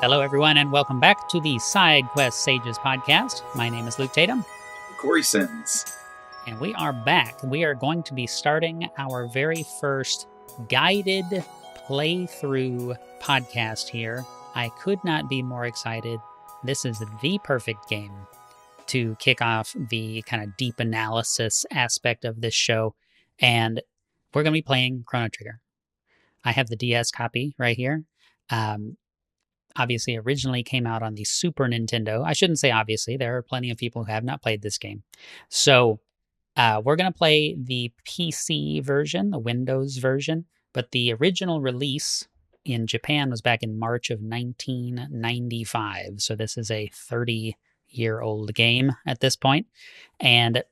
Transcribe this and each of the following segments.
Hello, everyone, and welcome back to the Side Quest Sages podcast. My name is Luke Tatum, Corey Sins. and we are back. We are going to be starting our very first guided playthrough podcast here. I could not be more excited. This is the perfect game to kick off the kind of deep analysis aspect of this show, and we're going to be playing Chrono Trigger. I have the DS copy right here. Obviously originally came out on the Super Nintendo. I shouldn't say obviously. There are plenty of people who have not played this game. So we're going to play the PC version, the Windows version, but the original release in Japan was back in March of 1995. So this is a 30-year-old game at this point. And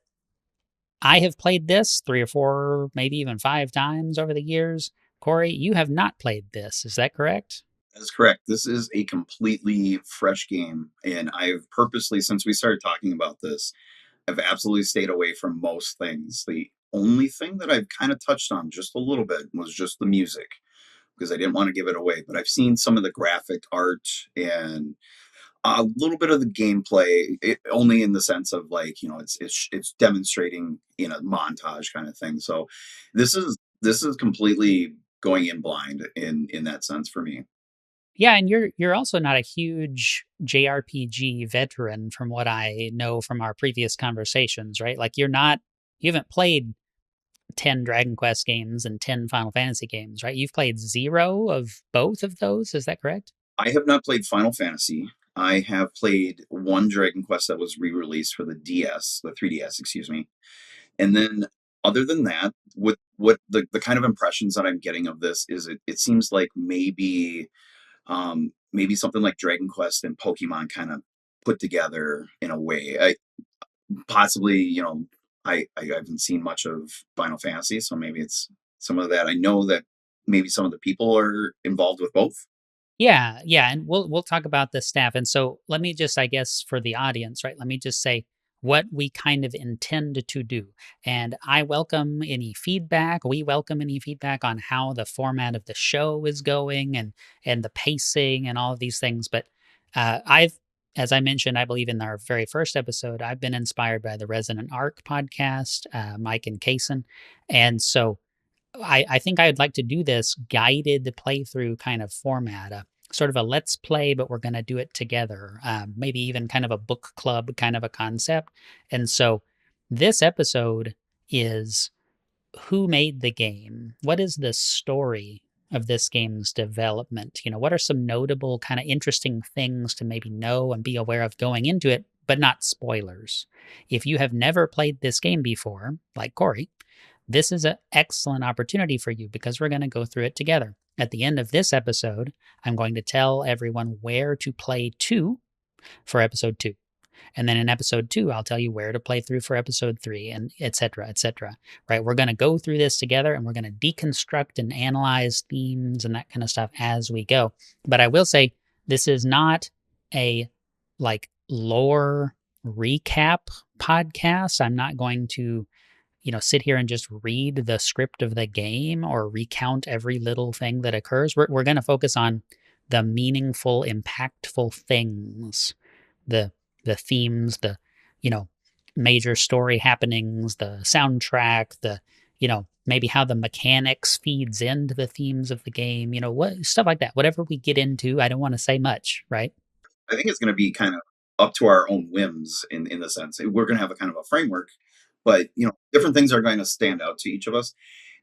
I have played this 3 or 4, maybe even 5 times over the years. Corey, you have not played this. Is that correct? That's correct. This is a completely fresh game, and I've purposely, since we started talking about this, I've absolutely stayed away from most things. The only thing that I've kind of touched on just a little bit was just the music, because I didn't want to give it away. But I've seen some of the graphic art and a little bit of the gameplay, only in the sense of it's demonstrating in a montage kind of thing. So this is completely going in blind in that sense for me. Yeah, and you're also not a huge JRPG veteran from what I know from our previous conversations, right? Like you haven't played 10 Dragon Quest games and 10 Final Fantasy games, right? You've played 0 of both of those, is that correct? I have not played Final Fantasy. I have played one Dragon Quest that was re-released for the DS, the 3DS, excuse me. And then other than that, what the kind of impressions that I'm getting of this is it seems like maybe something like Dragon Quest and Pokemon kind of put together in a way. I possibly, I haven't seen much of Final Fantasy, so maybe it's some of that. I know that maybe some of the people are involved with both. Yeah, yeah, and we'll talk about the staff. And so let me just, I guess, for the audience, right? Let me just say what we kind of intend to do. And I welcome any feedback. We welcome any feedback on how the format of the show is going and the pacing and all of these things. But I've, as I mentioned, I believe in our very first episode, I've been inspired by the Resonant Arc podcast, Mike and Kaysen, and so I think I'd like to do this guided playthrough kind of format, sort of a let's play, but we're going to do it together. Maybe even kind of a book club kind of a concept. And so this episode is who made the game? What is the story of this game's development? What are some notable kind of interesting things to maybe know and be aware of going into it, but not spoilers? If you have never played this game before, like Corey, this is an excellent opportunity for you because we're going to go through it together. At the end of this episode, I'm going to tell everyone where to play to for episode 2. And then in episode 2, I'll tell you where to play through for episode 3 and et cetera, et cetera. Right? We're going to go through this together and we're going to deconstruct and analyze themes and that kind of stuff as we go. But I will say this is not a like lore recap podcast. I'm not going to sit here and just read the script of the game or recount every little thing that occurs. We're going to focus on the meaningful, impactful things, the themes, the major story happenings, the soundtrack, the maybe how the mechanics feeds into the themes of the game, what stuff like that. Whatever we get into, I don't want to say much, right? I think it's going to be kind of up to our own whims in the sense we're going to have a kind of a framework, but different things are going to stand out to each of us.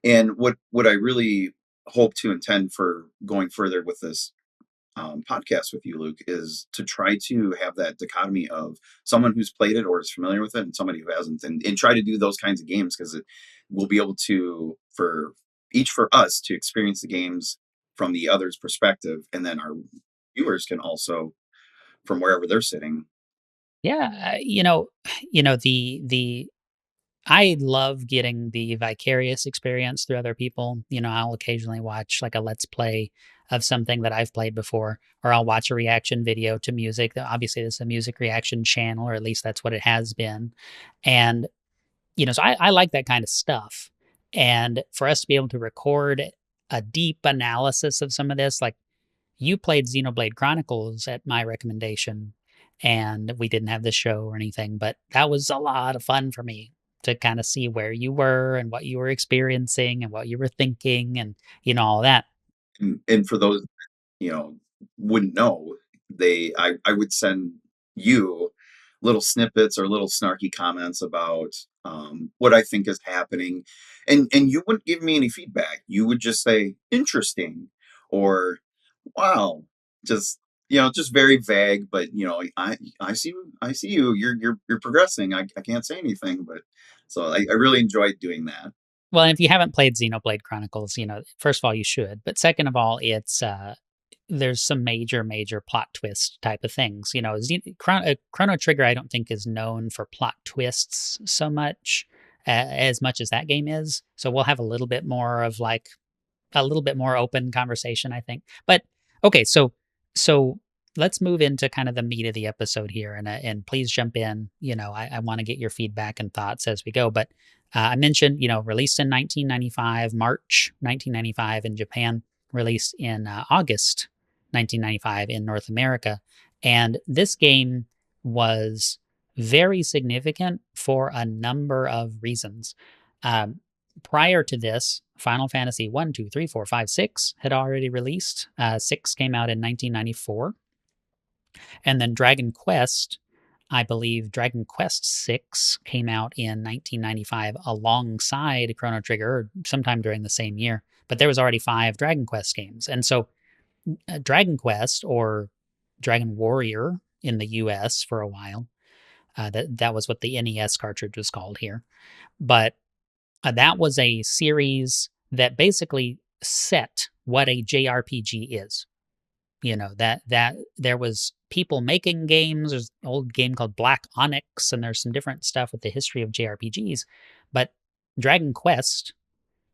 And what I really hope to intend for going further with this podcast with you, Luke, is to try to have that dichotomy of someone who's played it or is familiar with it and somebody who hasn't, and try to do those kinds of games because it will be able to for us to experience the games from the other's perspective, and then our viewers can also from wherever they're sitting. Yeah, the I love getting the vicarious experience through other people. I'll occasionally watch like a let's play of something that I've played before, or I'll watch a reaction video to music. Obviously, this is a music reaction channel, or at least that's what it has been. And, so I like that kind of stuff. And for us to be able to record a deep analysis of some of this, like, you played Xenoblade Chronicles at my recommendation, and we didn't have the show or anything, but that was a lot of fun for me to kind of see where you were and what you were experiencing and what you were thinking and all that. And for those, you know, wouldn't know, I would send you little snippets or little snarky comments about what I think is happening, and you wouldn't give me any feedback. You would just say interesting or wow, just just very vague. But I see you. You're progressing. I can't say anything, but so I really enjoyed doing that. Well, if you haven't played Xenoblade Chronicles, first of all, you should. But second of all, there's some major, major plot twist type of things. Chrono Trigger, I don't think is known for plot twists so much as much as that game is. So we'll have a little bit more of like a little bit more open conversation, I think. But okay, so let's move into kind of the meat of the episode here, and please jump in. I want to get your feedback and thoughts as we go. But I mentioned, released in 1995, March 1995 in Japan, released in August 1995 in North America, and this game was very significant for a number of reasons. Um, Prior to this, Final Fantasy 1, 2, 3, 4, 5, 6 had already released. 6 came out in 1994. And then Dragon Quest, I believe Dragon Quest 6 came out in 1995 alongside Chrono Trigger, or sometime during the same year. But there was already 5 Dragon Quest games. And so Dragon Quest, or Dragon Warrior in the US for a while, that was what the NES cartridge was called here. But that was a series that basically set what a JRPG is. That there was people making games. There's an old game called Black Onyx, and there's some different stuff with the history of JRPGs. But Dragon Quest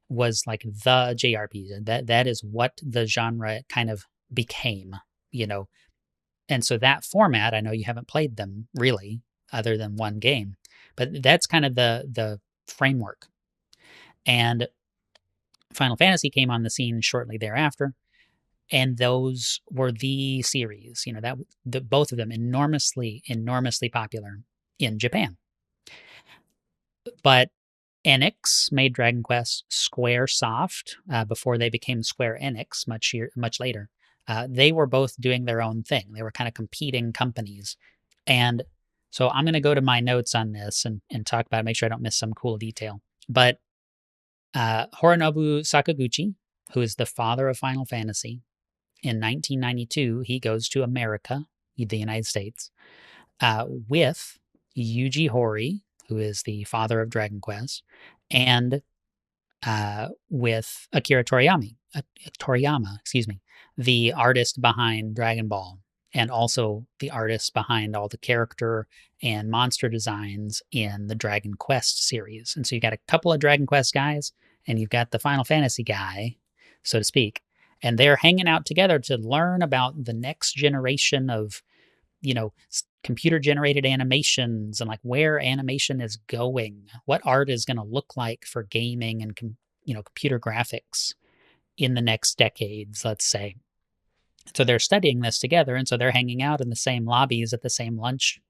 was like the JRPG. That is what the genre kind of became, you know. And so that format, I know you haven't played them really, other than one game, but that's kind of the framework. And Final Fantasy came on the scene shortly thereafter, and those were the series. Both of them enormously, enormously popular in Japan. But Enix made Dragon Quest. SquareSoft, before they became Square Enix, much later, they were both doing their own thing. They were kind of competing companies, and so I'm going to go to my notes on this and talk about it, make sure I don't miss some cool detail. But Hironobu Sakaguchi, who is the father of Final Fantasy, in 1992, he goes to America, the United States, with Yuji Horii, who is the father of Dragon Quest, and with Akira Toriyama, excuse me, the artist behind Dragon Ball, and also the artist behind all the character and monster designs in the Dragon Quest series. And so you got a couple of Dragon Quest guys, and you've got the Final Fantasy guy, so to speak, and they're hanging out together to learn about the next generation of, computer generated animations and like where animation is going, what art is going to look like for gaming and computer graphics in the next decades, let's say. So they're studying this together, and so they're hanging out in the same lobbies at the same lunch,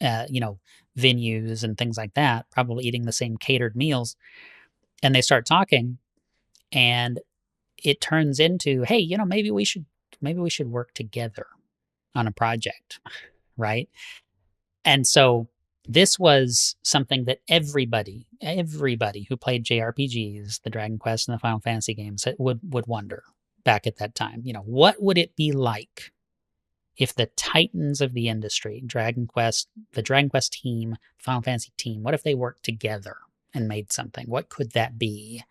venues and things like that, probably eating the same catered meals. And they start talking, and it turns into, hey, maybe we should work together on a project, right? And so this was something that everybody who played JRPGs, the Dragon Quest and the Final Fantasy games, would wonder back at that time. What would it be like if the titans of the industry, the Dragon Quest team, Final Fantasy team, what if they worked together and made something? What could that be?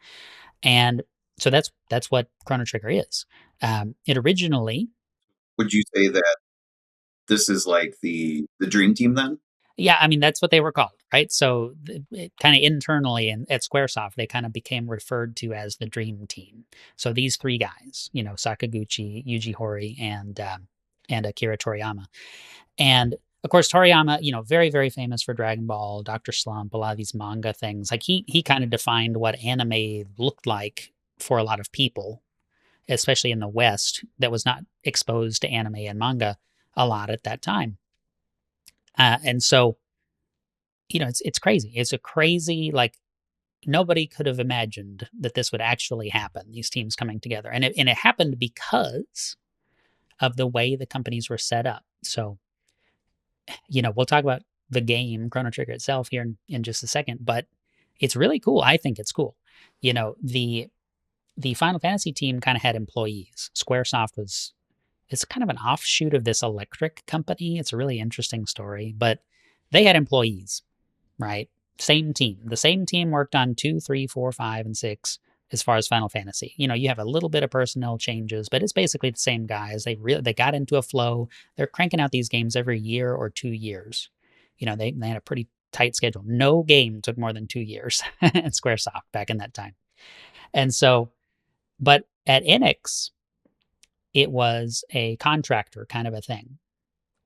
And so that's what Chrono Trigger is. It originally, Would you say that this is like the dream team then? yeah, I mean that's what they were called, right? So kind of internally at SquareSoft, they kind of became referred to as the Dream Team. So these three guys, Sakaguchi, Yuji Horii, and Akira Toriyama, and of course Toriyama, very very famous for Dragon Ball, Doctor Slump, a lot of these manga things. Like he kind of defined what anime looked like for a lot of people, especially in the West, that was not exposed to anime and manga a lot at that time. And so, it's crazy. It's a crazy, like, nobody could have imagined that this would actually happen, these teams coming together. And it happened because of the way the companies were set up. So, we'll talk about the game, Chrono Trigger itself, here in just a second, but it's really cool. I think it's cool. The Final Fantasy team kind of had employees. Squaresoft was it's kind of an offshoot of this electric company. It's a really interesting story, but they had employees, right? Same team. The same team worked on 2, 3, 4, 5, and 6 as far as Final Fantasy. You have a little bit of personnel changes, but it's basically the same guys. They got into a flow. They're cranking out these games every year or 2 years. They had a pretty tight schedule. No game took more than 2 years at Squaresoft back in that time. And so, but at Enix, it was a contractor kind of a thing.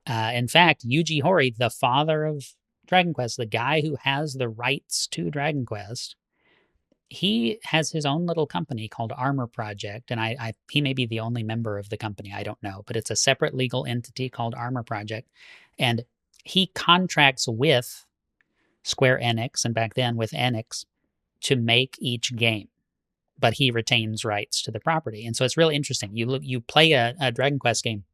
In fact, Yuji Horii, the father of Dragon Quest, the guy who has the rights to Dragon Quest, he has his own little company called Armor Project, and he may be the only member of the company. I don't know, but it's a separate legal entity called Armor Project, and he contracts with Square Enix, and back then with Enix, to make each game, but he retains rights to the property. And so it's really interesting. You play a Dragon Quest game,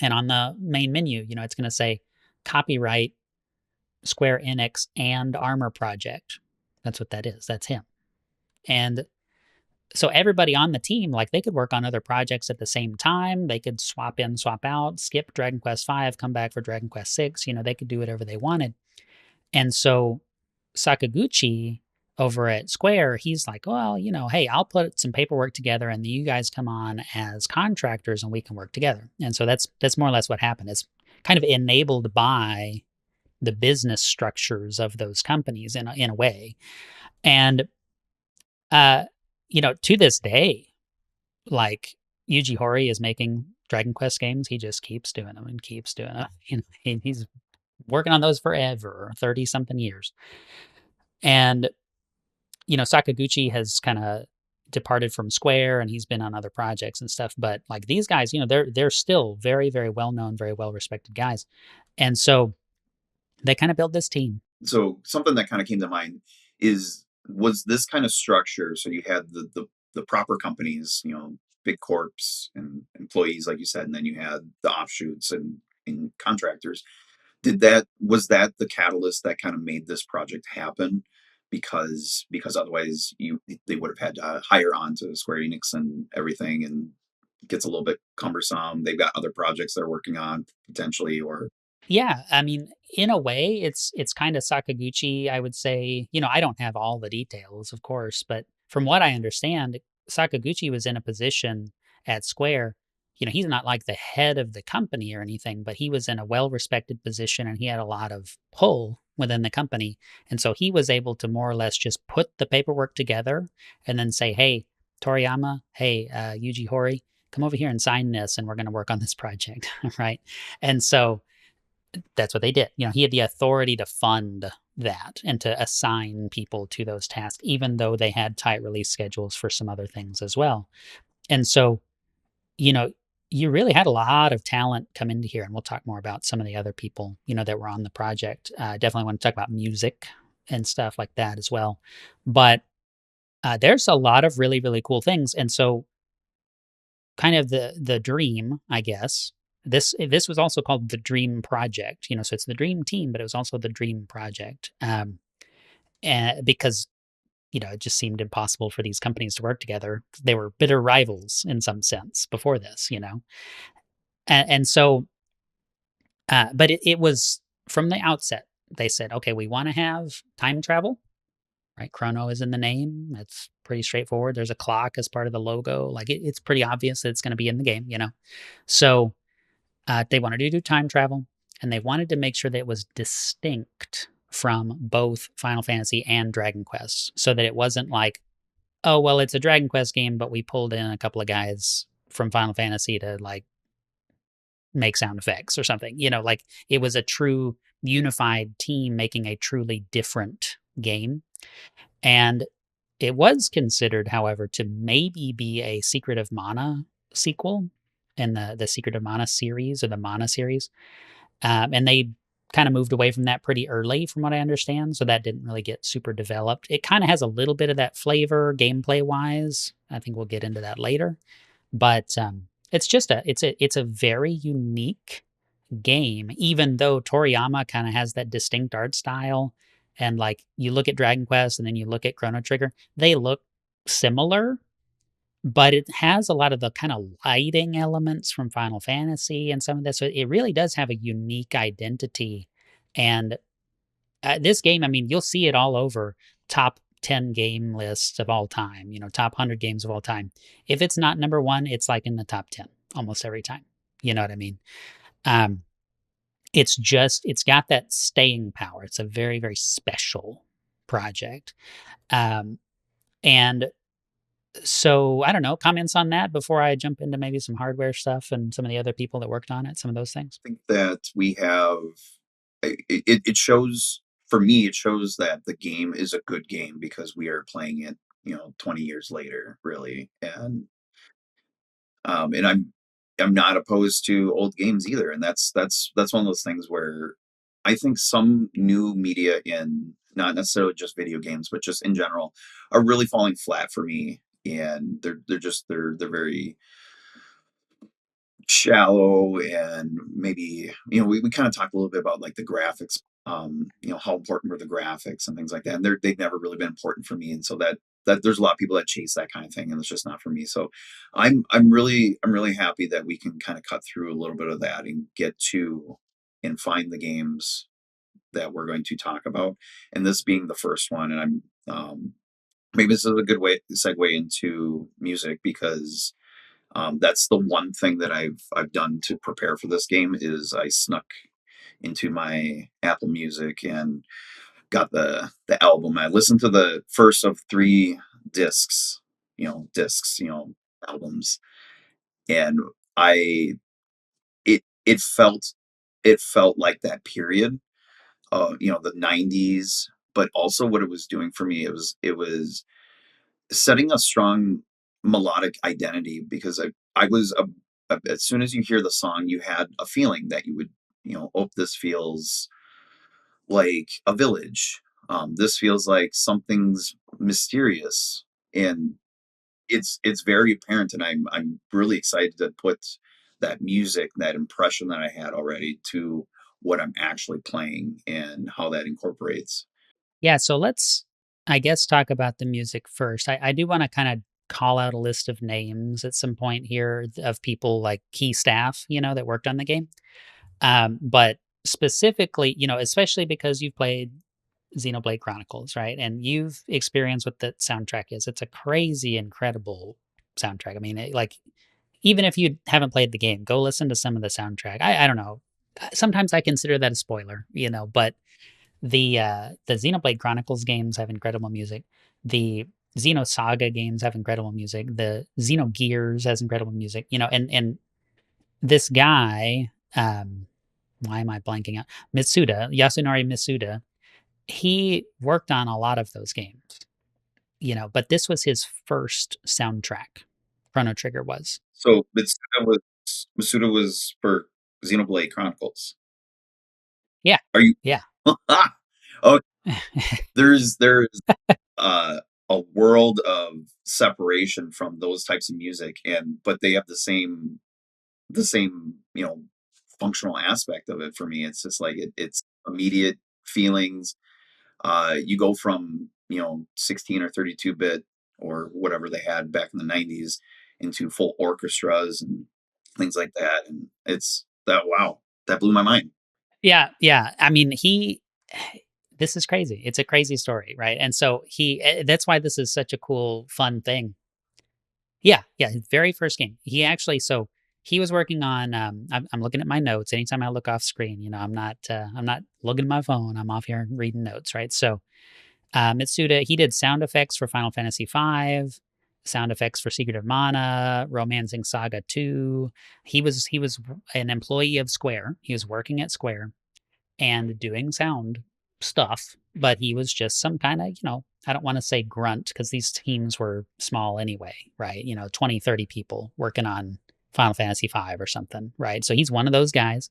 and on the main menu, it's going to say copyright Square Enix and Armor Project. That's what that is. That's him. And so everybody on the team, like, they could work on other projects at the same time. They could swap in, swap out, skip Dragon Quest V, come back for Dragon Quest VI. They could do whatever they wanted. And so Sakaguchi over at Square, he's like, well, hey, I'll put some paperwork together and you guys come on as contractors and we can work together. And so that's more or less what happened. It's kind of enabled by the business structures of those companies in a way. And, to this day, like, Yuji Horii is making Dragon Quest games. He just keeps doing them and keeps doing them. He's working on those forever, 30 something years. And, Sakaguchi has kind of departed from Square and he's been on other projects and stuff. But like, these guys, they're still very, very well known, very well respected guys. And so they kind of built this team. So something that kind of came to mind was this kind of structure. So you had the proper companies, big corps and employees, like you said, and then you had the offshoots and contractors. Was that the catalyst that kind of made this project happen? Because otherwise they would have had to hire on to Square Enix and everything, and it gets a little bit cumbersome. They've got other projects they're working on potentially, or Yeah, I mean, in a way, it's kind of Sakaguchi, I would say. I don't have all the details, of course, but from what I understand, Sakaguchi was in a position at Square. He's not like the head of the company or anything, but he was in a well-respected position and he had a lot of pull within the company. And so he was able to more or less just put the paperwork together and then say, hey, Toriyama, hey, Yuji Horii, come over here and sign this, and we're going to work on this project, right? And so that's what they did. He had the authority to fund that and to assign people to those tasks, even though they had tight release schedules for some other things as well. And so, you really had a lot of talent come into here. And we'll talk more about some of the other people, that were on the project. Definitely want to talk about music and stuff like that as well. But there's a lot of really, really cool things. And so, kind of the dream, I guess. This was also called the Dream Project, so it's the Dream Team, but it was also the Dream Project, and because it just seemed impossible for these companies to work together. They were bitter rivals in some sense before this, and so, but it was from the outset. They said, okay, we want to have time travel, right? Chrono is in the name. It's pretty straightforward. There's a clock as part of the logo. Like, it's pretty obvious that it's going to be in the game, So they wanted to do time travel, and they wanted to make sure that it was distinct from both Final Fantasy and Dragon Quest, so that it wasn't like, oh, well, it's a Dragon Quest game, but we pulled in a couple of guys from Final Fantasy to, like, make sound effects or something. Like, it was a true unified team making a truly different game. And It was considered, however, to maybe be a Secret of Mana sequel in the Secret of Mana series or the Mana series. And they kind of moved away from that pretty early, from what I understand. So that didn't really get super developed. It kind of has a little bit of that flavor gameplay wise. I think we'll get into that later. But it's just it's a very unique game, even though Toriyama kind of has that distinct art style. And like you look at Dragon Quest and then you look at Chrono Trigger, they look similar, but it has a lot of the kind of lighting elements from Final Fantasy and some of this. So it really does have a unique identity. And this game, I mean, you'll see it all over top 10 game lists of all time, top 100 games of all time. If it's not number one, it's like in the top 10 almost every time. You know what I mean? Um, it's got that staying power. It's a very, very special project. Um, and so I don't know, comments on that before I jump into maybe some hardware stuff and some of the other people that worked on it, some of those things. I think that we have it shows for me. It shows that the game is a good game because we are playing it, 20 years later, really, and I'm not opposed to old games either, and that's one of those things where I think some new media in not necessarily just video games, but just in general, are really falling flat for me, and they're very shallow, and maybe we kind of talked a little bit about like the graphics, how important were the graphics and things like that, and they've never really been important for me, and so that there's a lot of people that chase that kind of thing, and it's just not for me. So I'm really happy that we can kind of cut through a little bit of that and get to and find the games that we're going to talk about, and this being the first one. And maybe this is a good way to segue into music, because that's the one thing that I've done to prepare for this game is I snuck into my Apple Music and got the album. I listened to the first of three discs, albums, and I it it felt it felt like that period, the '90s, but also what it was doing for me. It was setting a strong melodic identity, because I was as soon as you hear the song, you had a feeling that you would, oh, this feels like a village. This feels like something's mysterious, and it's very apparent. And I'm really excited to put that music, that impression that I had already, to what I'm actually playing and how that incorporates. Yeah, so let's, I guess, talk about the music first. I do want to kind of call out a list of names at some point here of people like key staff, that worked on the game. But specifically, especially because you've played Xenoblade Chronicles, right? And you've experienced what the soundtrack is. It's a crazy, incredible soundtrack. I mean, like, even if you haven't played the game, go listen to some of the soundtrack. I don't know. Sometimes I consider that a spoiler, but the Xenoblade Chronicles games have incredible music. The Xenosaga games have incredible music. The Xenogears has incredible music. And this guy, why am I blanking out? Yasunori Mitsuda, he worked on a lot of those games, but this was his first soundtrack. Chrono Trigger was. So Masuda was for Xenoblade Chronicles. Yeah. Are you? Yeah. Oh, there's a world of separation from those types of music, and but they have the same functional aspect of it. For me, it's just like it's immediate feelings. You go from 16 or 32-bit or whatever they had back in the '90s into full orchestras and things like that, and it's that, wow, that blew my mind. Yeah. Yeah. I mean, this is crazy. It's a crazy story, right? And so that's why this is such a cool, fun thing. Yeah, yeah, his very first game. So he was working on. I'm looking at my notes. Anytime I look off screen, I'm not looking at my phone. I'm off here reading notes, right? So Mitsuda, he did sound effects for Final Fantasy V, sound effects for Secret of Mana, Romancing Saga 2. He was an employee of Square. He was working at Square and doing sound stuff, but he was just some kind of, I don't want to say grunt because these teams were small anyway, right? 20, 30 people working on Final Fantasy V or something, right? So he's one of those guys,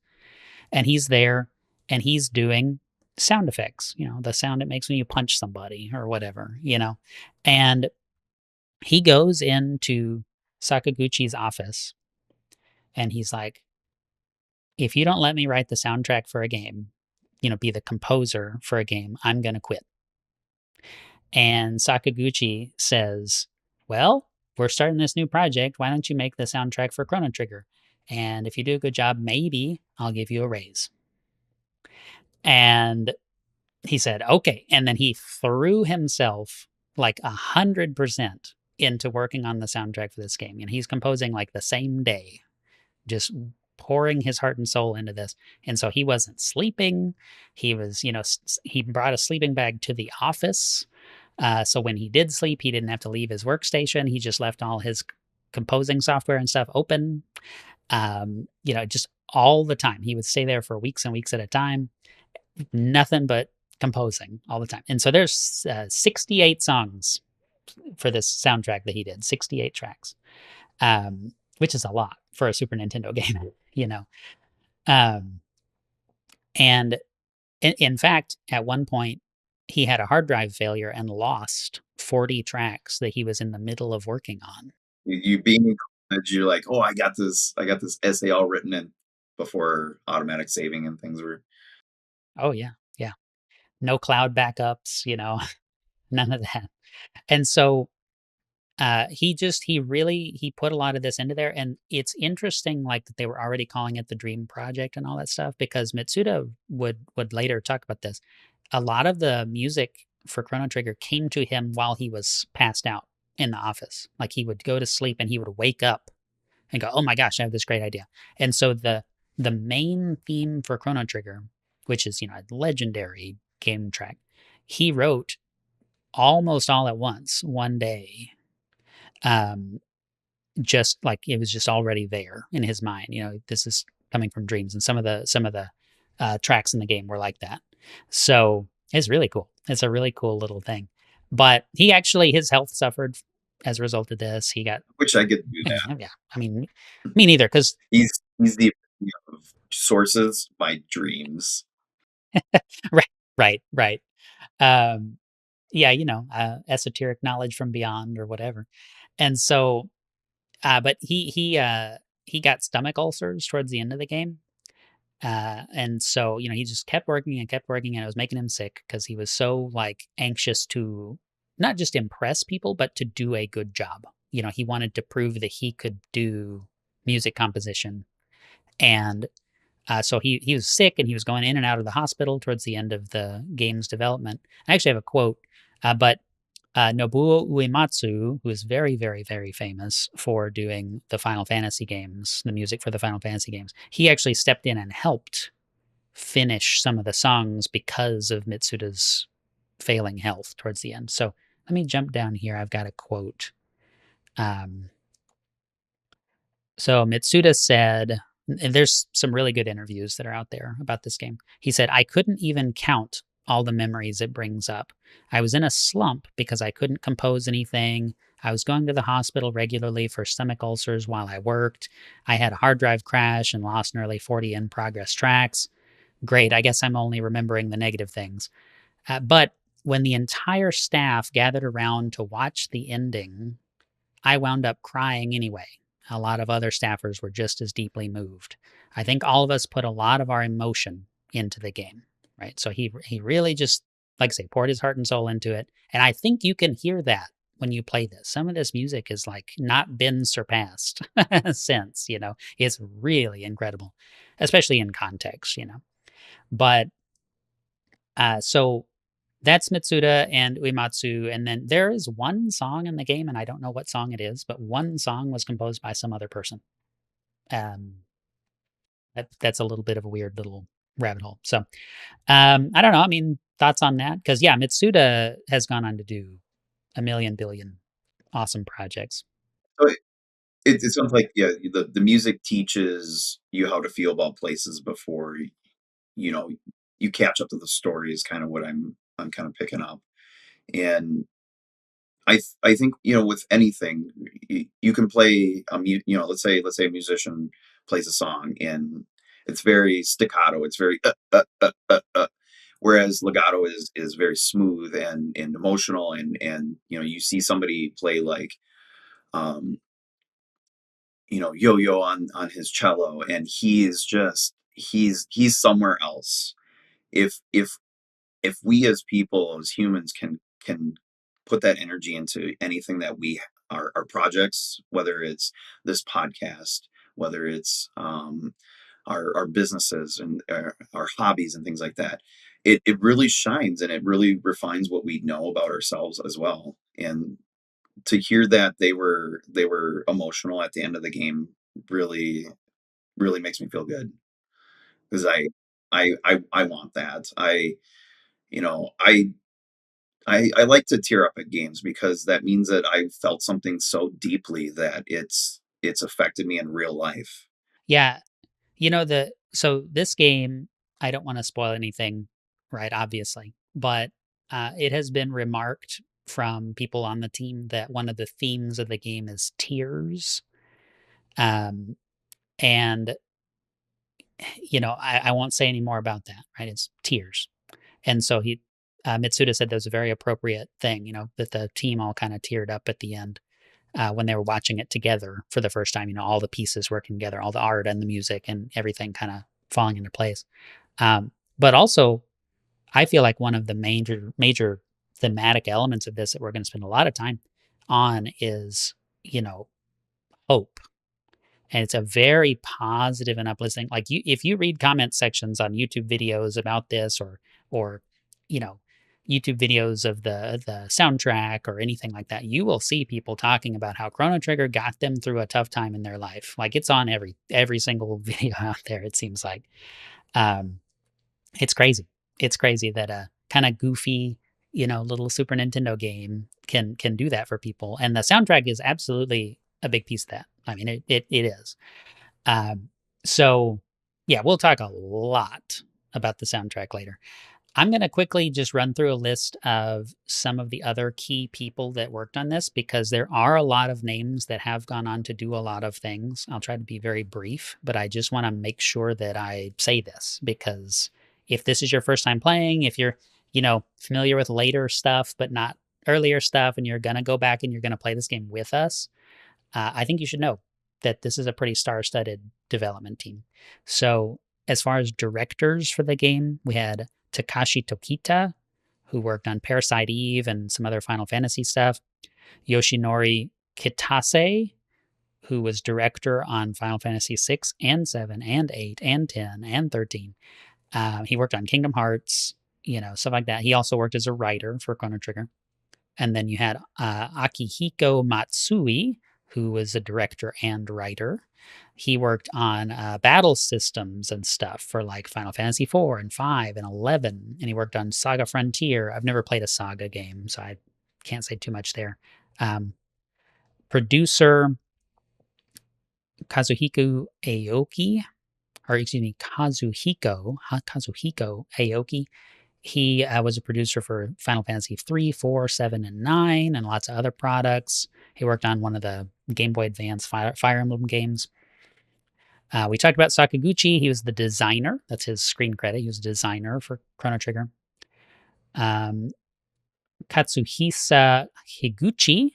and he's there and he's doing sound effects, the sound it makes when you punch somebody or whatever. And he goes into Sakaguchi's office and he's like, if you don't let me write the soundtrack for a game, be the composer for a game, I'm going to quit. And Sakaguchi says, well, we're starting this new project. Why don't you make the soundtrack for Chrono Trigger? And if you do a good job, maybe I'll give you a raise. And he said, okay. And then he threw himself like 100% into working on the soundtrack for this game. And he's composing like the same day, just pouring his heart and soul into this. And so he wasn't sleeping. He was, he brought a sleeping bag to the office. So when he did sleep, he didn't have to leave his workstation. He just left all his composing software and stuff open. Just all the time. He would stay there for weeks and weeks at a time, nothing but composing all the time. And so there's 68 songs for this soundtrack that he did, 68 tracks, which is a lot for a Super Nintendo game, you know. Um, and in fact, at one point, he had a hard drive failure and lost 40 tracks that he was in the middle of working on. You being in college, you're like, oh, I got this essay all written in before automatic saving and things were. Oh, yeah. Yeah. No cloud backups, none of that. And so he put a lot of this into there, and it's interesting like that they were already calling it the dream project and all that stuff, because Mitsuda would later talk about this. A lot of the music for Chrono Trigger came to him while he was passed out in the office. Like he would go to sleep and he would wake up and go, oh my gosh, I have this great idea. And so the main theme for Chrono Trigger, which is a legendary game track, he wrote almost all at once one day. Just like it was just already there in his mind. This is coming from dreams, and some of the tracks in the game were like that. So it's really cool. It's a really cool little thing. But he actually his health suffered as a result of this. He got Which I get to do that. yeah. I mean, me neither, because He's the of sources, my dreams. right, right. Um, yeah, esoteric knowledge from beyond or whatever. And so but he got stomach ulcers towards the end of the game. And so, he just kept working, and it was making him sick because he was so like anxious to not just impress people, but to do a good job. He wanted to prove that he could do music composition. And so he was sick and he was going in and out of the hospital towards the end of the game's development. I actually have a quote, but Nobuo Uematsu, who is very, very, very famous for doing the Final Fantasy games, the music for the Final Fantasy games, he actually stepped in and helped finish some of the songs because of Mitsuda's failing health towards the end. So let me jump down here. I've got a quote. Um, so Mitsuda said, and there's some really good interviews that are out there about this game. He said, I couldn't even count all the memories it brings up. I was in a slump because I couldn't compose anything. I was going to the hospital regularly for stomach ulcers while I worked. I had a hard drive crash and lost nearly 40 in progress tracks. Great, I guess I'm only remembering the negative things. But when the entire staff gathered around to watch the ending, I wound up crying anyway. A lot of other staffers were just as deeply moved. I think all of us put a lot of our emotion into the game, right? So he really just, like I say, poured his heart and soul into it. And I think you can hear that when you play this. Some of this music has like not been surpassed since, It's really incredible, especially in context. But so that's Mitsuda and Uematsu. And then there is one song in the game, and I don't know what song it is, but one song was composed by some other person. Um, that's a little bit of a weird little rabbit hole. So I don't know. I mean, thoughts on that? Because yeah, Mitsuda has gone on to do a million billion awesome projects. So it sounds like yeah, the music teaches you how to feel about places before you know you catch up to the story is kind of what I'm kind of picking up. And I think, with anything, you can play let's say a musician plays a song and it's very staccato, it's very whereas legato is very smooth and emotional, and you see somebody play like um yo-yo on his cello, and he is just he's somewhere else. If if we as people, as humans, can put that energy into anything that we our projects, whether it's this podcast, whether it's our businesses and our hobbies and things like that, it really shines and it really refines what we know about ourselves as well. And to hear that they were emotional at the end of the game really really makes me feel good, because I want that. You know I I like to tear up at games because that means that I felt something so deeply that it's affected me in real life. Yeah, so this game, I don't wanna spoil anything, right, obviously, but, it has been remarked from people on the team that one of the themes of the game is tears, um, and, I won't say any more about that, right? It's tears, and so Mitsuda said that was a very appropriate thing, that the team all kinda teared up at the end, when they were watching it together for the first time, all the pieces working together, all the art and the music and everything kinda falling into place. But also, I feel like one of the major thematic elements of this that we're going to spend a lot of time on is, you know, hope. And it's a very positive and uplifting. Like if you read comment sections on YouTube videos about this, or you know, YouTube videos of the soundtrack or anything like that, you will see people talking about how Chrono Trigger got them through a tough time in their life. Like it's on every single video out there. It seems like. Um, it's crazy. It's crazy that a kinda goofy, little Super Nintendo game can do that for people, and the soundtrack is absolutely a big piece of that. I mean, it is. Um, so, yeah, we'll talk a lot about the soundtrack later. I'm going to quickly just run through a list of some of the other key people that worked on this because there are a lot of names that have gone on to do a lot of things. I'll try to be very brief, but I just want to make sure that I say this because if this is your first time playing, if you're, familiar with later stuff but not earlier stuff and you're going to go back and you're going to play this game with us, I think you should know that this is a pretty star-studded development team. So, as far as directors for the game, we had Takashi Tokita, who worked on Parasite Eve and some other Final Fantasy stuff. Yoshinori Kitase, who was director on Final Fantasy 6 and 7 and 8 and 10 and 13. He worked on Kingdom Hearts, stuff like that. He also worked as a writer for Chrono Trigger. And then you had Akihiko Matsui, who was a director and writer. He worked on battle systems and stuff for like Final Fantasy 4 and 5 and 11. And he worked on Saga Frontier. I've never played a Saga game, so I can't say too much there. Um, Producer Kazuhiko Aoki, or excuse me, Kazuhiko Aoki. He was a producer for Final Fantasy 3, 4, 7, and 9, and lots of other products. He worked on one of the Game Boy Advance Fire Emblem games. We talked about Sakaguchi. He was the designer. That's his screen credit. He was a designer for Chrono Trigger. Um, Katsuhisa Higuchi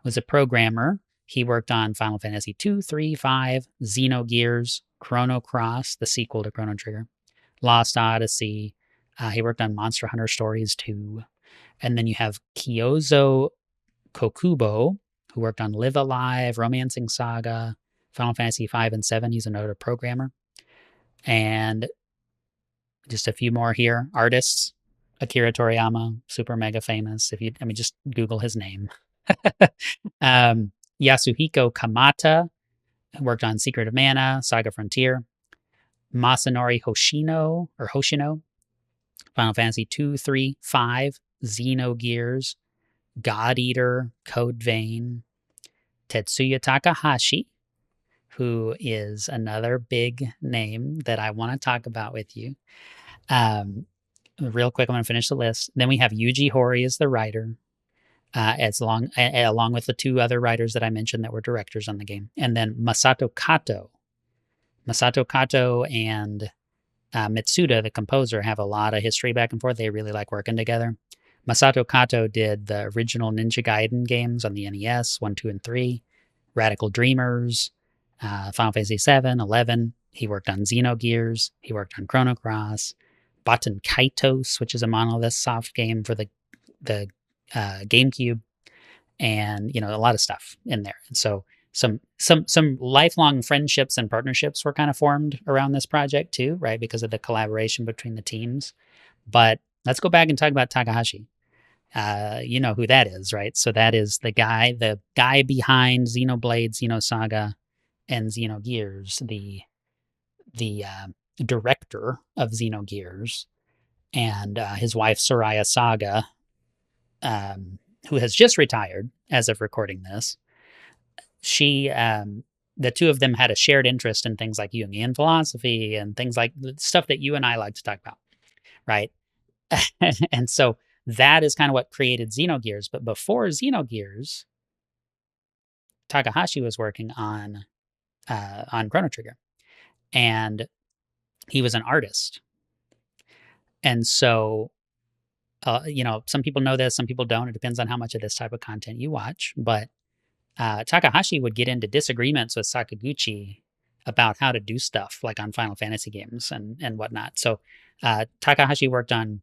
was a programmer. He worked on Final Fantasy 2, 3, 5, Xenogears, Chrono Cross, the sequel to Chrono Trigger, Lost Odyssey. He worked on Monster Hunter Stories 2. And then you have Kyozo Kokubo, who worked on Live Alive, Romancing Saga, Final Fantasy 5 and 7. He's a noted programmer. And just a few more here. Artists, Akira Toriyama, super mega famous. Just Google his name. um, Yasuhiko Kamata worked on Secret of Mana, Saga Frontier. Masanori Hoshino, Final Fantasy 2, 3, 5, Xenogears, God Eater, Code Vein, Tetsuya Takahashi, who is another big name that I want to talk about with you. Um, real quick, I'm going to finish the list. Then we have Yuji Horii as the writer, along with the two other writers that I mentioned that were directors on the game, and then Masato Kato. Masato Kato and Mitsuda, the composer, have a lot of history back and forth. They really like working together. Masato Kato did the original Ninja Gaiden games on the NES, 1, 2, and 3, Radical Dreamers, Final Fantasy 7, 11. He worked on Xenogears. He worked on Chrono Cross, Baten Kaitos, which is a Monolith soft game for the GameCube, and a lot of stuff in there. And so some lifelong friendships and partnerships were kind of formed around this project too, right? Because of the collaboration between the teams. But let's go back and talk about Takahashi. You know who that is, right? So that is the guy behind Xenoblade, Xenosaga, and Xenogears, the director of Xenogears, and his wife Soraya Saga, who has just retired as of recording this. She, the two of them had a shared interest in things like Jungian philosophy and things like the stuff that you and I like to talk about, right? And so that is kind of what created Xenogears. But before Xenogears, Takahashi was working on Chrono Trigger, and he was an artist. And so, some people know this, some people don't. It depends on how much of this type of content you watch. But Takahashi would get into disagreements with Sakaguchi about how to do stuff like on Final Fantasy games and whatnot. So Takahashi worked on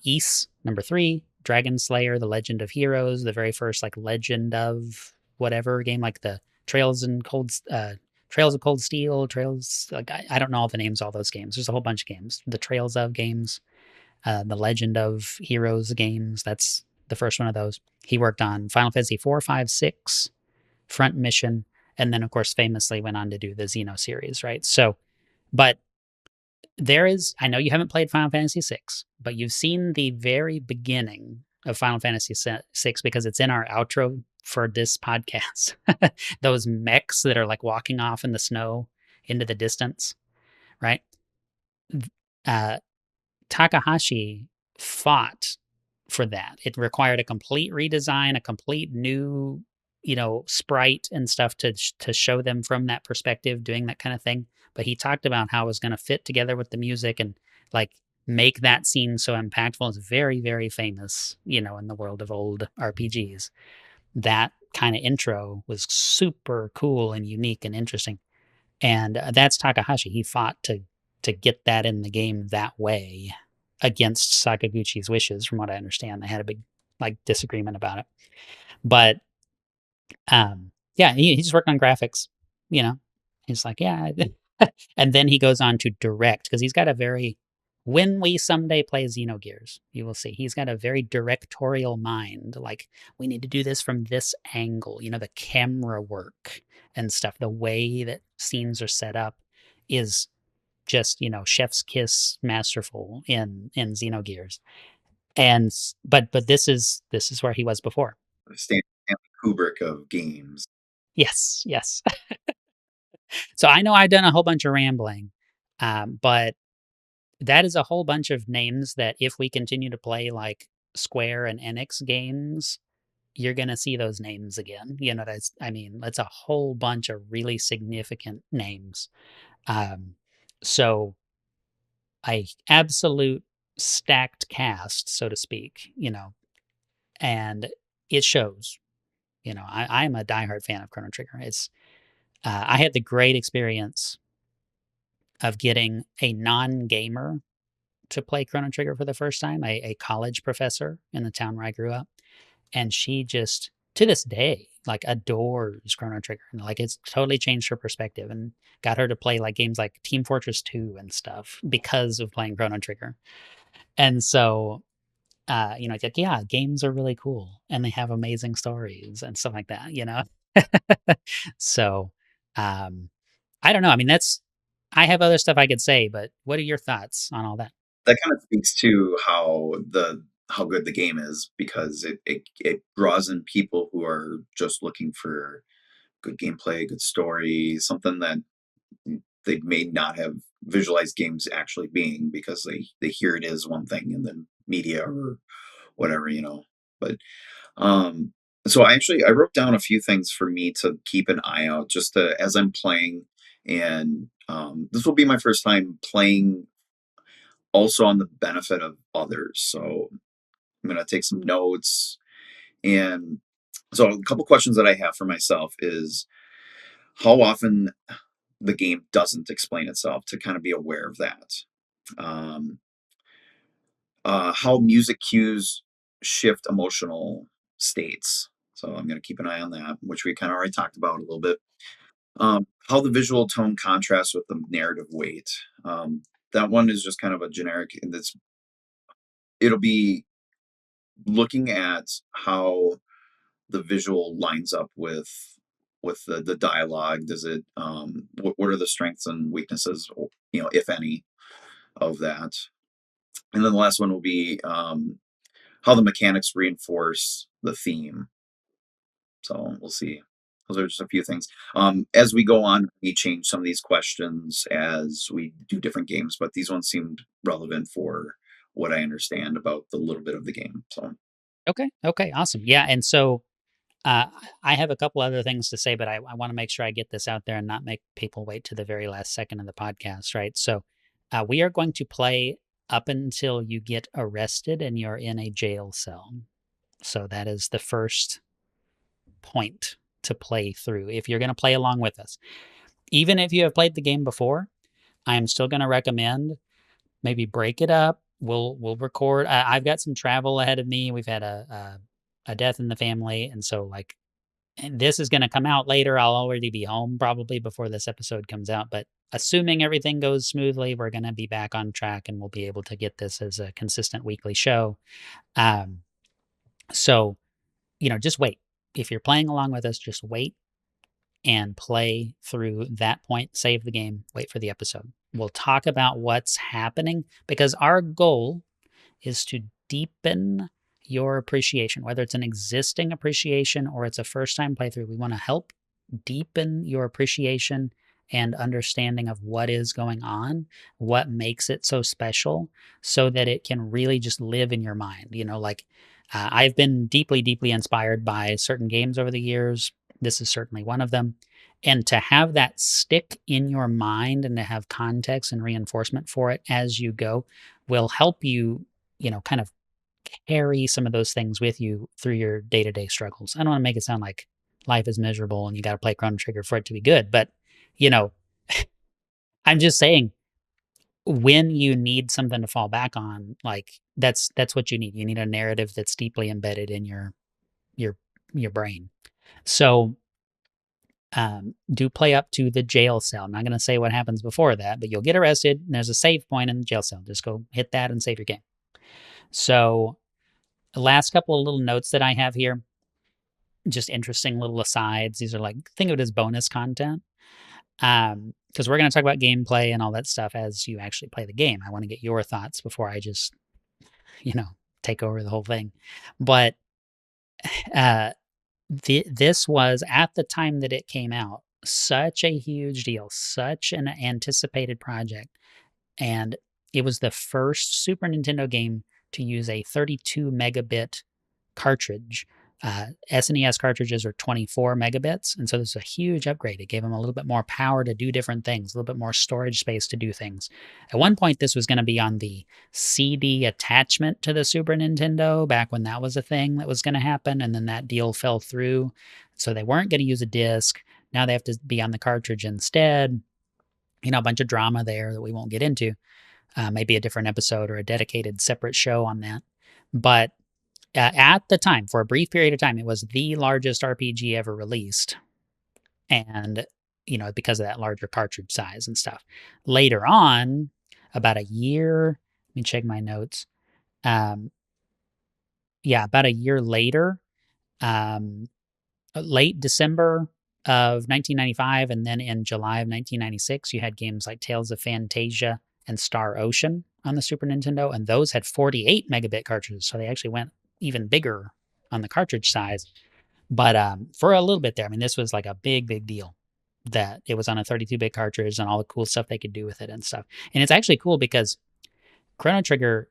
Ys #3, Dragon Slayer, The Legend of Heroes, the very first like Legend of whatever game, like the Trails of Cold Steel, Trails, like I don't know all the names of all those games. There's a whole bunch of games. The Trails of games, the Legend of Heroes games. That's the first one of those. He worked on Final Fantasy 4, 5, 6, Front Mission, and then of course famously went on to do the Xeno series, right? So, but I know you haven't played Final Fantasy 6, but you've seen the very beginning of Final Fantasy 6 because it's in our outro for this podcast. Those mechs that are like walking off in the snow into the distance, right? Uh, Takahashi fought for that. It required a complete redesign, a complete new, sprite and stuff to show them from that perspective, doing that kind of thing. But he talked about how it was going to fit together with the music and like make that scene so impactful. It's very, very famous, in the world of old RPGs. That kind of intro was super cool and unique and interesting. And that's Takahashi. He fought to get that in the game that way against Sakaguchi's wishes, from what I understand. They had a big like disagreement about it. But yeah, he just worked on graphics, you know. He's like, yeah. And then he goes on to direct because he's got a very when we someday play Xenogears, you will see he's got a very directorial mind. Like, we need to do this from this angle, the camera work and stuff, the way that scenes are set up is just, chef's kiss masterful in Xenogears. And but this is where he was before. Stanley Kubrick of games. Yes, yes. So I know I've done a whole bunch of rambling, but that is a whole bunch of names that if we continue to play like Square and Enix games, you're gonna see those names again. That's a whole bunch of really significant names. So a absolute stacked cast, so to speak, and it shows. I'm a diehard fan of Chrono Trigger. I had the great experience of getting a non-gamer to play Chrono Trigger for the first time, a college professor in the town where I grew up, and she just to this day like adores Chrono Trigger, and like it's totally changed her perspective and got her to play like games like Team Fortress 2 and stuff because of playing Chrono Trigger. And so it's like, yeah, games are really cool and they have amazing stories and stuff like that. So, um, I don't know. I mean, I have other stuff I could say, but what are your thoughts on all that? That kind of speaks to how good the game is because it draws in people who are just looking for good gameplay, good story, something that they may not have visualized games actually being because they hear it is one thing in the media or whatever, you know. But um, so I wrote down a few things for me to keep an eye out just to, as I'm playing, and this will be my first time playing also on the benefit of others. So I'm gonna take some notes, and so a couple questions that I have for myself is how often the game doesn't explain itself to kind of be aware of that. Um, how music cues shift emotional states. So I'm going to keep an eye on that, which we kind of already talked about a little bit. How the visual tone contrasts with the narrative weight. That one is just kind of a generic, and it'll be looking at how the visual lines up with the dialogue. Does it? What are the strengths and weaknesses, you know, if any, of that? And then the last one will be how the mechanics reinforce the theme. So we'll see. Those are just a few things. As we go on, we change some of these questions as we do different games, but these ones seemed relevant for what I understand about the little bit of the game. So, Okay. Okay. Awesome. Yeah. And so uh, I have a couple other things to say, but I want to make sure I get this out there and not make people wait to the very last second of the podcast, right? So we are going to play up until you get arrested and you're in a jail cell. So that is the first point to play through if you're going to play along with us. Even if you have played the game before, I am still going to recommend maybe break it up. We'll record. I've got some travel ahead of me. We've had a death in the family, and so like and this is going to come out later. I'll already be home probably before this episode comes out. But assuming everything goes smoothly, we're going to be back on track, and we'll be able to get this as a consistent weekly show. Um, so just wait. If you're playing along with us, just wait and play through that point, save the game, wait for the episode. We'll talk about what's happening because our goal is to deepen your appreciation, whether it's an existing appreciation or it's a first time playthrough. We want to help deepen your appreciation and understanding of what is going on, what makes it so special, so that it can really just live in your mind. I've been deeply, deeply inspired by certain games over the years. This is certainly one of them. And to have that stick in your mind and to have context and reinforcement for it as you go will help you, kind of carry some of those things with you through your day to day struggles. I don't want to make it sound like life is miserable and you got to play Chrono Trigger for it to be good, but you know, I'm just saying when you need something to fall back on, like that's what you need. You need a narrative that's deeply embedded in your your brain. So do play up to the jail cell. I'm not going to say what happens before that, but you'll get arrested. And there's a save point in the jail cell. Just go hit that and save your game. So the last couple of little notes that I have here, just interesting little asides. These are like, think of it as bonus content. Because we're going to talk about gameplay and all that stuff as you actually play the game. I want to get your thoughts before I just, you know, take over the whole thing. But uh, this was, at the time that it came out, such a huge deal, such an anticipated project. And it was the first Super Nintendo game to use a 32 megabit cartridge. SNES cartridges are 24 megabits, and so this is a huge upgrade. It gave them a little bit more power to do different things, a little bit more storage space to do things. At one point, this was going to be on the CD attachment to the Super Nintendo, back when that was a thing that was going to happen, and then that deal fell through. So they weren't going to use a disc. Now they have to be on the cartridge instead. A bunch of drama there that we won't get into. Maybe a different episode or a dedicated separate show on that. But at the time, for a brief period of time, it was the largest RPG ever released. And, because of that larger cartridge size and stuff. Later on, about a year, let me check my notes. About a year later, um, late December of 1995, and then in July of 1996, you had games like Tales of Phantasia and Star Ocean on the Super Nintendo, and those had 48 megabit cartridges, so they actually went even bigger on the cartridge size. But for a little bit there, I mean, this was like a big, big deal. that it was on a 32-bit cartridge and all the cool stuff they could do with it and stuff. And it's actually cool because Chrono Trigger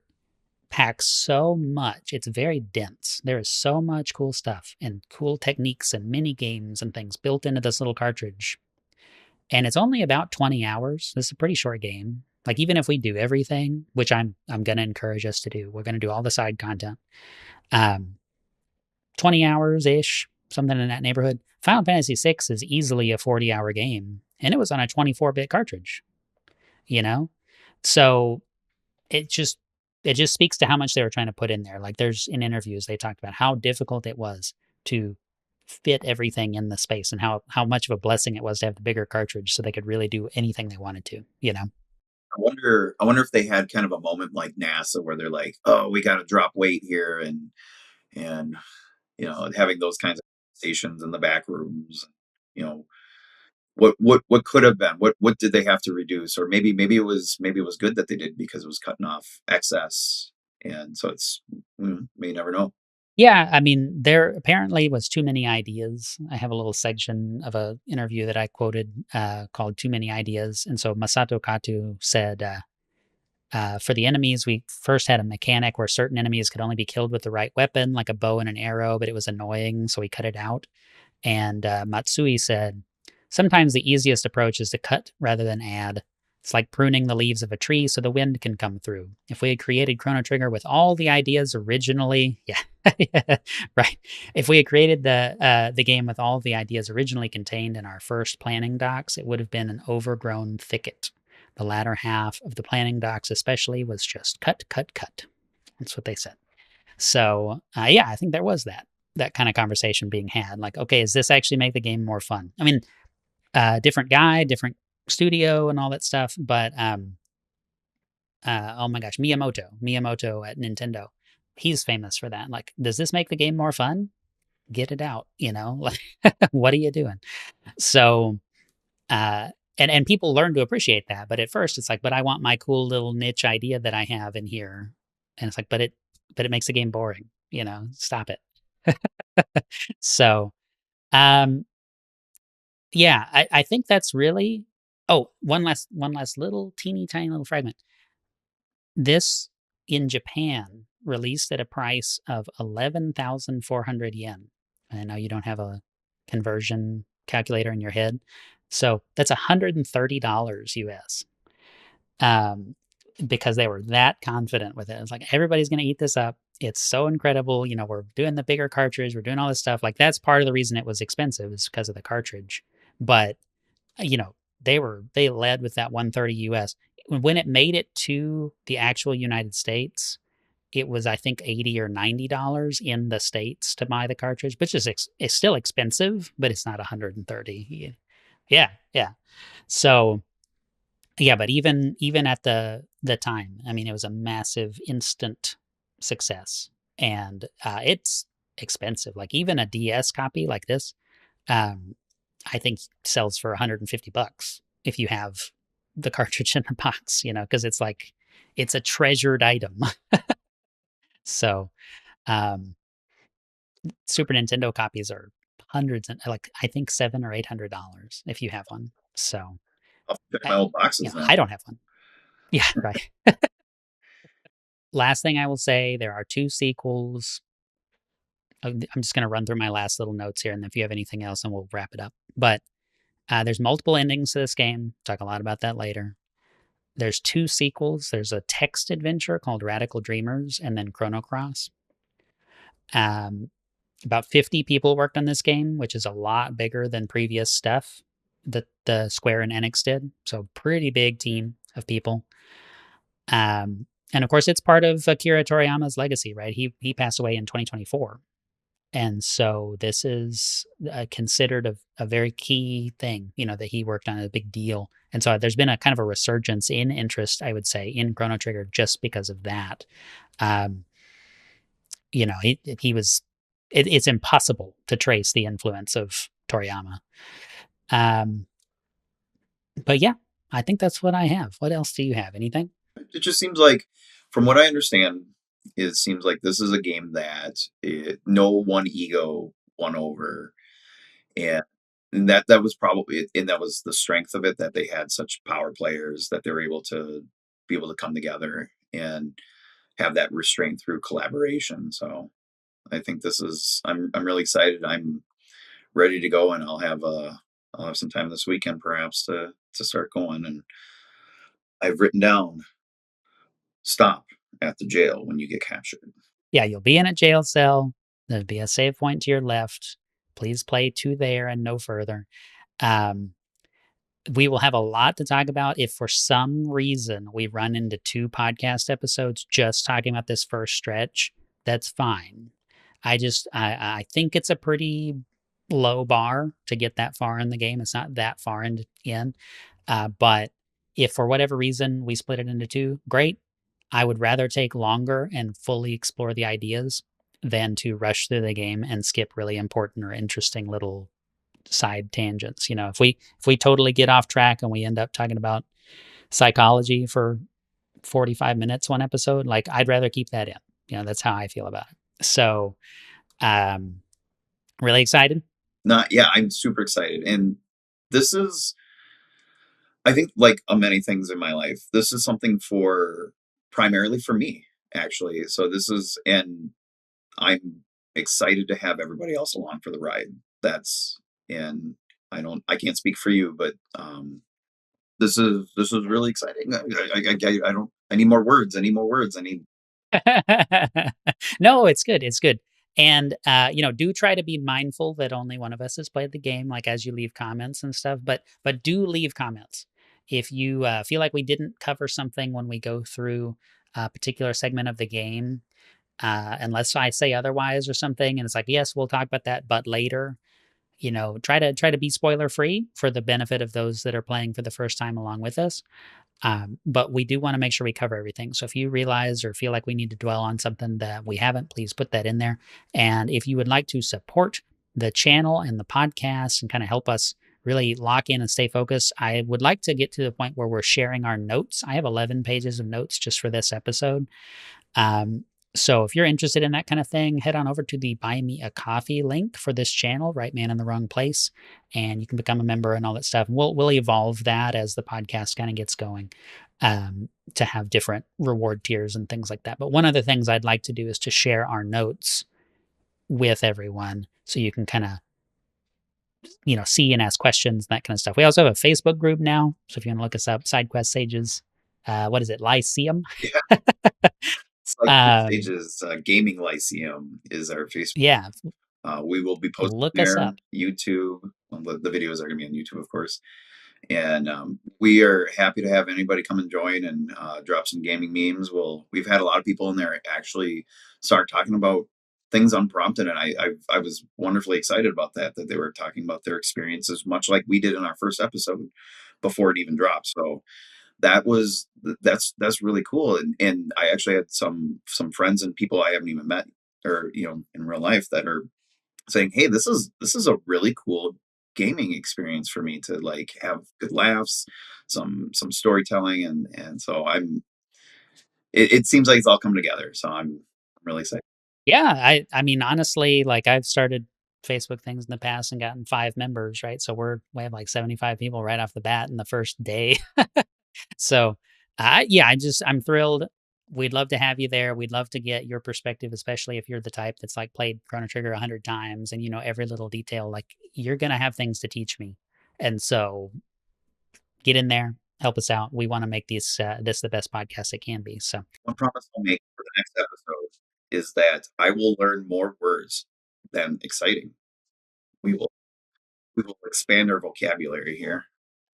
packs so much. It's very dense. There is so much cool stuff and cool techniques and mini games and things built into this little cartridge. And it's only about 20 hours. This is a pretty short game. Like even if we do everything, which I'm gonna encourage us to do, we're gonna do all the side content. Um, 20 hours ish, something in that neighborhood. Final Fantasy VI is easily a 40-hour game, and it was on a 24-bit cartridge. You know, so it just it just speaks to how much they were trying to put in there. Like there's in interviews they talked about how difficult it was to fit everything in the space and how much of a blessing it was to have the bigger cartridge so they could really do anything they wanted to, you know. I wonder if they had kind of a moment like NASA where they're like, "Oh, we got to drop weight here," and having those kinds of stations in the back rooms. You know, what could have been? What did they have to reduce? Or maybe it was good that they did because it was cutting off excess, and so it's may never know. Yeah, I mean, there apparently was too many ideas. I have a little section of a interview that I quoted called "Too Many Ideas," and so Masato Kato said, "For the enemies, we first had a mechanic where certain enemies could only be killed with the right weapon, like a bow and an arrow, but it was annoying, so we cut it out." And Matsui said, "Sometimes the easiest approach is to cut rather than add. It's like pruning the leaves of a tree so the wind can come through. If we had created Chrono Trigger with all the ideas originally, yeah, right. If we had created the game with all the ideas originally contained in our first planning docs, it would have been an overgrown thicket. The latter half of the planning docs, especially, was just cut, cut, cut." That's what they said. So yeah, I think there was that kind of conversation being had. Like, okay, does this actually make the game more fun? I mean, different guy, different studio, and all that stuff. But oh my gosh, Miyamoto at Nintendo, he's famous for that. Like, does this make the game more fun? Get it out, you know? Like, what are you doing? So, uh, and people learn to appreciate that. But at first, it's like, but I want my cool little niche idea that I have in here, and it's like, but it makes the game boring. You know, stop it. So, um, yeah, I think that's really. Oh, one last little teeny tiny little fragment. This in Japan released at a price of 11,400 yen. I know you don't have a conversion calculator in your head, so that's $130 US. Um, because they were that confident with it. It's like everybody's going to eat this up. It's so incredible. You know, we're doing the bigger cartridge, we're doing all this stuff. Like that's part of the reason it was expensive is because of the cartridge. But you know, they led with that 130 US. When it made it to the actual United States, it was I think 80 or $90 in the states to buy the cartridge, which is it's still expensive, but it's not 130. Yeah, yeah. So yeah, but even at the time, I mean, it was a massive instant success, and it's expensive. Like even a DS copy like this, um, I think sells for $150 if you have the cartridge in the box, you know, because it's like it's a treasured item. So um, Super Nintendo copies are hundreds and like I think $700 or $800 if you have one. So I'll check my old you boxes know, then. I don't have one. Yeah, right. Last thing I will say, there are two sequels. I'm just going to run through my last little notes here, and if you have anything else, and we'll wrap it up. But there's multiple endings to this game. Talk a lot about that later. There's two sequels. There's a text adventure called Radical Dreamers, and then Chrono Cross. Um, about 50 people worked on this game, which is a lot bigger than previous stuff that the Square and Enix did. So pretty big team of people. And of course, it's part of Akira Toriyama's legacy, right? He passed away in 2024, and so this is considered a very key thing, you know, that he worked on, a big deal. And so there's been a kind of a resurgence in interest, I would say, in Chrono Trigger just because of that. Um, you know, he was. It's impossible to trace the influence of Toriyama. Um, but yeah, I think that's what I have. What else do you have? Anything? It just seems like, from what I understand, it seems like this is a game that no one ego won over, and and that was probably, and that was the strength of it, that they had such power players that they were able to be able to come together and have that restraint through collaboration. So I think this is, I'm really excited. I'm ready to go, and I'll have some time this weekend perhaps to start going. And I've written down, stop at the jail when you get captured. Yeah, you'll be in a jail cell. There'll be a save point to your left. Please play to there and no further. Um, we will have a lot to talk about. If for some reason we run into 2 podcast episodes just talking about this first stretch, that's fine. I think it's a pretty low bar to get that far in the game. It's not that far in. But if for whatever reason we split it into 2, great. I would rather take longer and fully explore the ideas than to rush through the game and skip really important or interesting little side tangents. You know, if we totally get off track and we end up talking about psychology for 45 minutes one episode, like I'd rather keep that in. You know, that's how I feel about it. So, um, really excited. Not, yeah, I'm super excited. And this is, I think, like many things in my life, this is something for primarily for me, actually. So this is, and I'm excited to have everybody else along for the ride. That's, and I can't speak for you, but this is really exciting. I don't, I need more words. I need more words. I need, No, it's good. It's good. And you know, do try to be mindful that only one of us has played the game, like as you leave comments and stuff. But do leave comments if you feel like we didn't cover something when we go through a particular segment of the game. Unless I say otherwise or something, and it's like, yes, we'll talk about that, but later. You know, try to be spoiler free for the benefit of those that are playing for the first time along with us. But we do want to make sure we cover everything. So if you realize or feel like we need to dwell on something that we haven't, please put that in there. And if you would like to support the channel and the podcast and kind of help us really lock in and stay focused, I would like to get to the point where we're sharing our notes. I have 11 pages of notes just for this episode. Um, so if you're interested in that kind of thing, head on over to the Buy Me a Coffee link for this channel, Right Man in the Wrong Place, and you can become a member and all that stuff. And we'll evolve that as the podcast kind of gets going, to have different reward tiers and things like that. But one of the things I'd like to do is to share our notes with everyone so you can kind of see and ask questions, that kind of stuff. We also have a Facebook group now, so if you want to look us up, Side Quest Sages. What is it, Lyceum? yeah, it's like um, Stages Gaming Lyceum is our Facebook. yeah, We will be posting look us there, up. YouTube. Well, the videos are going to be on YouTube, of course. And we are happy to have anybody come and join and drop some gaming memes. We've had a lot of people in there actually start talking about things unprompted, and I was wonderfully excited about that they were talking about their experiences, much like we did in our first episode before it even dropped. So that's really cool. And I actually had some friends and people I haven't even met, or in real life, that are saying, "Hey, this is a really cool gaming experience for me to like have good laughs, some storytelling." And so it seems like it's all come together. So I'm really excited. Yeah, I mean, honestly, like I've started Facebook things in the past and gotten 5 members, right? So we have like 75 people right off the bat in the first day. So, yeah, I'm thrilled. We'd love to have you there. We'd love to get your perspective, especially if you're the type that's like played Chrono Trigger 100 times and you know every little detail. Like you're gonna have things to teach me, and so get in there, help us out. We want to make this the best podcast it can be. So One promise I'll make for the next episode is that I will learn more words than exciting. We will we will expand our vocabulary here.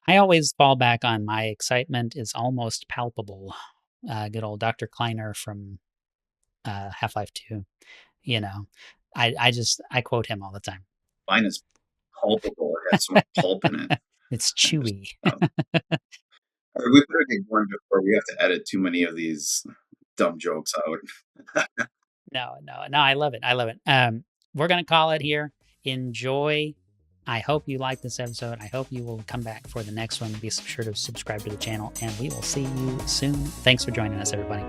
I always fall back on my excitement is almost palpable. Good old Dr. Kleiner from Half Life 2. You know, I quote him all the time. Mine is pulpable. It has so much pulp in it. It's I just chewy. all right, we better get going before we have to edit too many of these dumb jokes out. No. I love it. I love it. We're gonna call it here. Enjoy. I hope you like this episode. I hope you will come back for the next one. Be sure to subscribe to the channel, and we will see you soon. Thanks for joining us, everybody.